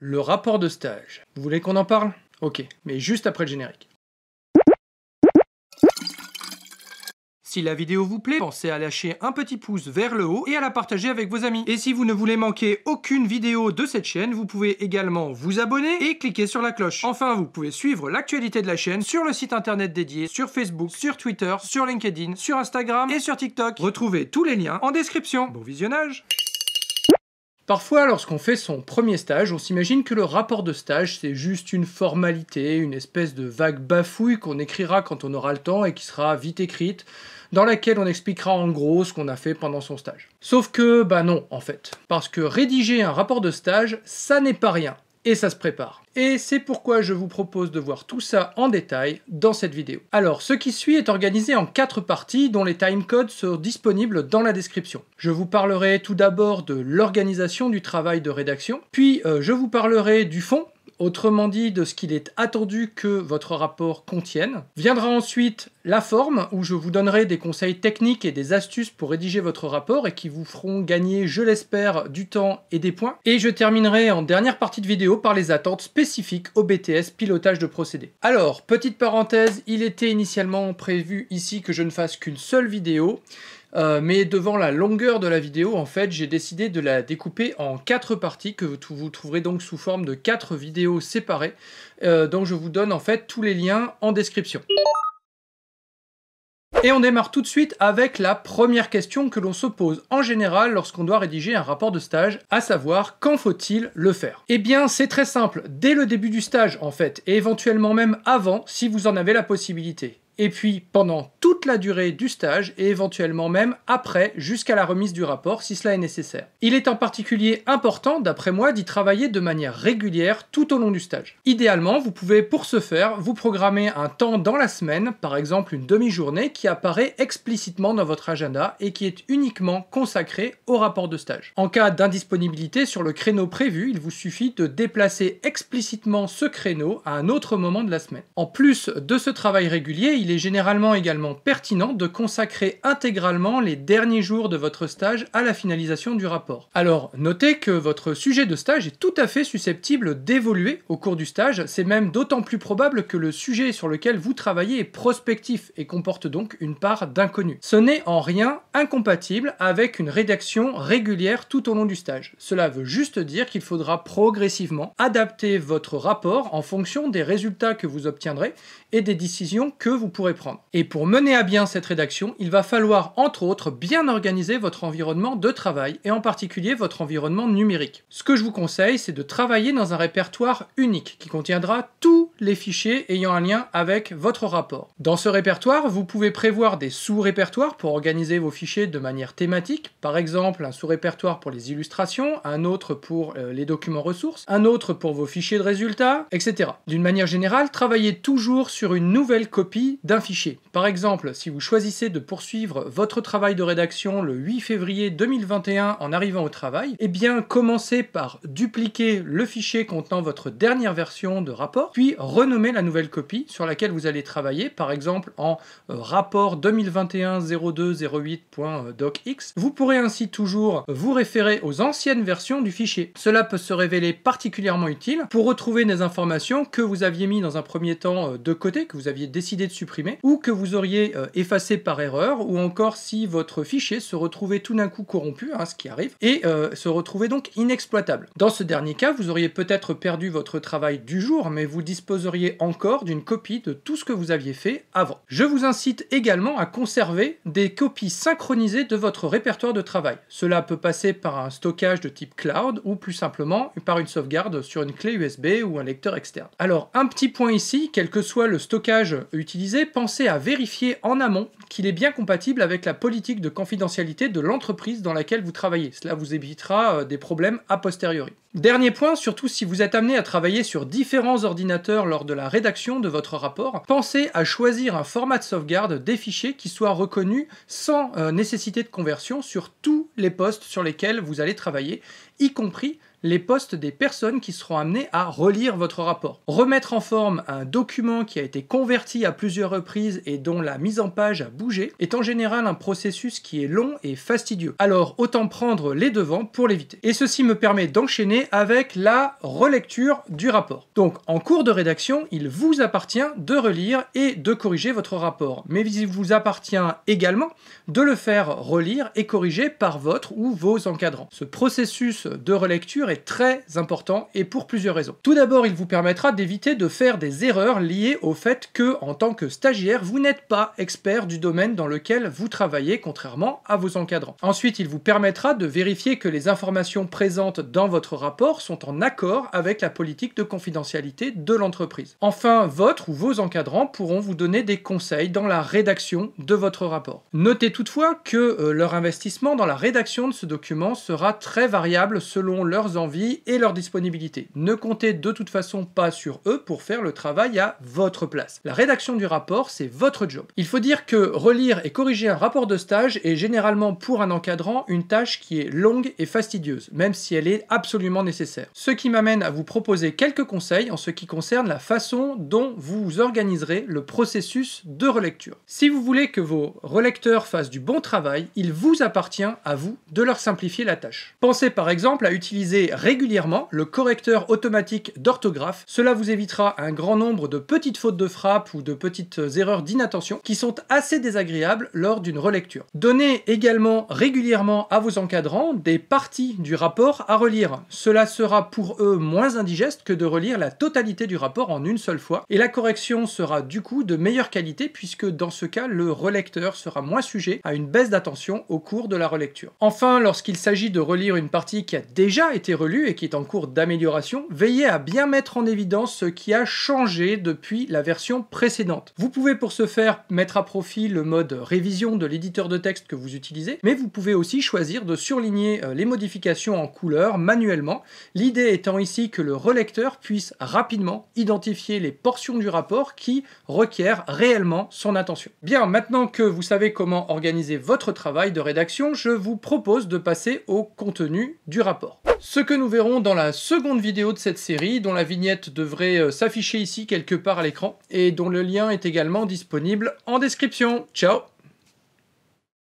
Le rapport de stage. Vous voulez qu'on en parle? Ok, mais juste après le générique. Si la vidéo vous plaît, pensez à lâcher un petit pouce vers le haut et à la partager avec vos amis. Et si vous ne voulez manquer aucune vidéo de cette chaîne, vous pouvez également vous abonner et cliquer sur la cloche. Enfin, vous pouvez suivre l'actualité de la chaîne sur le site internet dédié, sur Facebook, sur Twitter, sur LinkedIn, sur Instagram et sur TikTok. Retrouvez tous les liens en description. Bon visionnage! Parfois, lorsqu'on fait son premier stage, on s'imagine que le rapport de stage, c'est juste une formalité, une espèce de vague bafouille qu'on écrira quand on aura le temps et qui sera vite écrite, dans laquelle on expliquera en gros ce qu'on a fait pendant son stage. Sauf que, bah non, en fait. Parce que rédiger un rapport de stage, ça n'est pas rien. Et ça se prépare. Et c'est pourquoi je vous propose de voir tout ça en détail dans cette vidéo. Alors, ce qui suit est organisé en 4 parties dont les timecodes sont disponibles dans la description. Je vous parlerai tout d'abord de l'organisation du travail de rédaction, puis je vous parlerai du fond, autrement dit de ce qu'il est attendu que votre rapport contienne. Viendra ensuite la forme, où je vous donnerai des conseils techniques et des astuces pour rédiger votre rapport et qui vous feront gagner, je l'espère, du temps et des points. Et je terminerai en dernière partie de vidéo par les attentes spécifiques au BTS pilotage de procédés. Alors, petite parenthèse, il était initialement prévu ici que je ne fasse qu'une seule vidéo. Mais devant la longueur de la vidéo, en fait, j'ai décidé de la découper en 4 parties que vous trouverez donc sous forme de 4 vidéos séparées. Donc je vous donne en fait tous les liens en description. Et on démarre tout de suite avec la première question que l'on se pose en général lorsqu'on doit rédiger un rapport de stage, à savoir quand faut-il le faire? Eh bien c'est très simple, dès le début du stage en fait, et éventuellement même avant si vous en avez la possibilité. Et puis pendant toute la durée du stage et éventuellement même après jusqu'à la remise du rapport si cela est nécessaire. Il est en particulier important d'après moi d'y travailler de manière régulière tout au long du stage. Idéalement vous pouvez pour ce faire vous programmer un temps dans la semaine, par exemple une demi-journée qui apparaît explicitement dans votre agenda et qui est uniquement consacré au rapport de stage. En cas d'indisponibilité sur le créneau prévu, il vous suffit de déplacer explicitement ce créneau à un autre moment de la semaine. En plus de ce travail régulier, il est généralement également pertinent de consacrer intégralement les derniers jours de votre stage à la finalisation du rapport. Alors, notez que votre sujet de stage est tout à fait susceptible d'évoluer au cours du stage, c'est même d'autant plus probable que le sujet sur lequel vous travaillez est prospectif et comporte donc une part d'inconnu. Ce n'est en rien incompatible avec une rédaction régulière tout au long du stage. Cela veut juste dire qu'il faudra progressivement adapter votre rapport en fonction des résultats que vous obtiendrez et des décisions que vous pourrez prendre. Et pour mener à bien cette rédaction, il va falloir entre autres bien organiser votre environnement de travail et en particulier votre environnement numérique. Ce que je vous conseille, c'est de travailler dans un répertoire unique qui contiendra tous les fichiers ayant un lien avec votre rapport. Dans ce répertoire, vous pouvez prévoir des sous-répertoires pour organiser vos fichiers de manière thématique, par exemple un sous-répertoire pour les illustrations, un autre pour les documents ressources, un autre pour vos fichiers de résultats, etc. D'une manière générale, travaillez toujours sur une nouvelle copie d'un fichier. Par exemple, si vous choisissez de poursuivre votre travail de rédaction le 8 février 2021 en arrivant au travail, eh bien commencez par dupliquer le fichier contenant votre dernière version de rapport, puis renommer la nouvelle copie sur laquelle vous allez travailler, par exemple en rapport 2021-02-08.docx. Vous pourrez ainsi toujours vous référer aux anciennes versions du fichier. Cela peut se révéler particulièrement utile pour retrouver des informations que vous aviez mis dans un premier temps de côté, que vous aviez décidé de supprimer, ou que vous auriez effacé par erreur, ou encore si votre fichier se retrouvait tout d'un coup corrompu, ce qui arrive, et se retrouvait donc inexploitable. Dans ce dernier cas, vous auriez peut-être perdu votre travail du jour, mais vous disposeriez encore d'une copie de tout ce que vous aviez fait avant. Je vous incite également à conserver des copies synchronisées de votre répertoire de travail. Cela peut passer par un stockage de type cloud, ou plus simplement par une sauvegarde sur une clé USB ou un lecteur externe. Alors, un petit point ici, quel que soit le stockage utilisé, pensez à vérifier en amont qu'il est bien compatible avec la politique de confidentialité de l'entreprise dans laquelle vous travaillez. Cela vous évitera des problèmes a posteriori. Dernier point, surtout si vous êtes amené à travailler sur différents ordinateurs lors de la rédaction de votre rapport, pensez à choisir un format de sauvegarde des fichiers qui soit reconnu sans nécessité de conversion sur tous les postes sur lesquels vous allez travailler, y compris les postes des personnes qui seront amenées à relire votre rapport. Remettre en forme un document qui a été converti à plusieurs reprises et dont la mise en page a bougé est en général un processus qui est long et fastidieux. Alors autant prendre les devants pour l'éviter. Et ceci me permet d'enchaîner avec la relecture du rapport. Donc en cours de rédaction, il vous appartient de relire et de corriger votre rapport. Mais il vous appartient également de le faire relire et corriger par votre ou vos encadrants. Ce processus de relecture est très important et pour plusieurs raisons. Tout d'abord, il vous permettra d'éviter de faire des erreurs liées au fait que, en tant que stagiaire, vous n'êtes pas expert du domaine dans lequel vous travaillez, contrairement à vos encadrants. Ensuite, il vous permettra de vérifier que les informations présentes dans votre rapport sont en accord avec la politique de confidentialité de l'entreprise. Enfin, votre ou vos encadrants pourront vous donner des conseils dans la rédaction de votre rapport. Notez toutefois que leur investissement dans la rédaction de ce document sera très variable selon leurs envies et leur disponibilité. Ne comptez de toute façon pas sur eux pour faire le travail à votre place. La rédaction du rapport, c'est votre job. Il faut dire que relire et corriger un rapport de stage est généralement pour un encadrant une tâche qui est longue et fastidieuse, même si elle est absolument nécessaire. Ce qui m'amène à vous proposer quelques conseils en ce qui concerne la façon dont vous organiserez le processus de relecture. Si vous voulez que vos relecteurs fassent du bon travail, il vous appartient à vous de leur simplifier la tâche. Pensez par exemple à utiliser régulièrement le correcteur automatique d'orthographe. Cela vous évitera un grand nombre de petites fautes de frappe ou de petites erreurs d'inattention qui sont assez désagréables lors d'une relecture. Donnez également régulièrement à vos encadrants des parties du rapport à relire. Cela sera pour eux moins indigeste que de relire la totalité du rapport en une seule fois et la correction sera du coup de meilleure qualité puisque dans ce cas le relecteur sera moins sujet à une baisse d'attention au cours de la relecture. Enfin, lorsqu'il s'agit de relire une partie qui a déjà été relue et qui est en cours d'amélioration, veillez à bien mettre en évidence ce qui a changé depuis la version précédente. Vous pouvez pour ce faire mettre à profit le mode révision de l'éditeur de texte que vous utilisez, mais vous pouvez aussi choisir de surligner les modifications en couleur manuellement, l'idée étant ici que le relecteur puisse rapidement identifier les portions du rapport qui requièrent réellement son attention. Bien, maintenant que vous savez comment organiser votre travail de rédaction, je vous propose de passer au contenu du rapport. Ce que nous verrons dans la seconde vidéo de cette série, dont la vignette devrait s'afficher ici quelque part à l'écran, et dont le lien est également disponible en description. Ciao!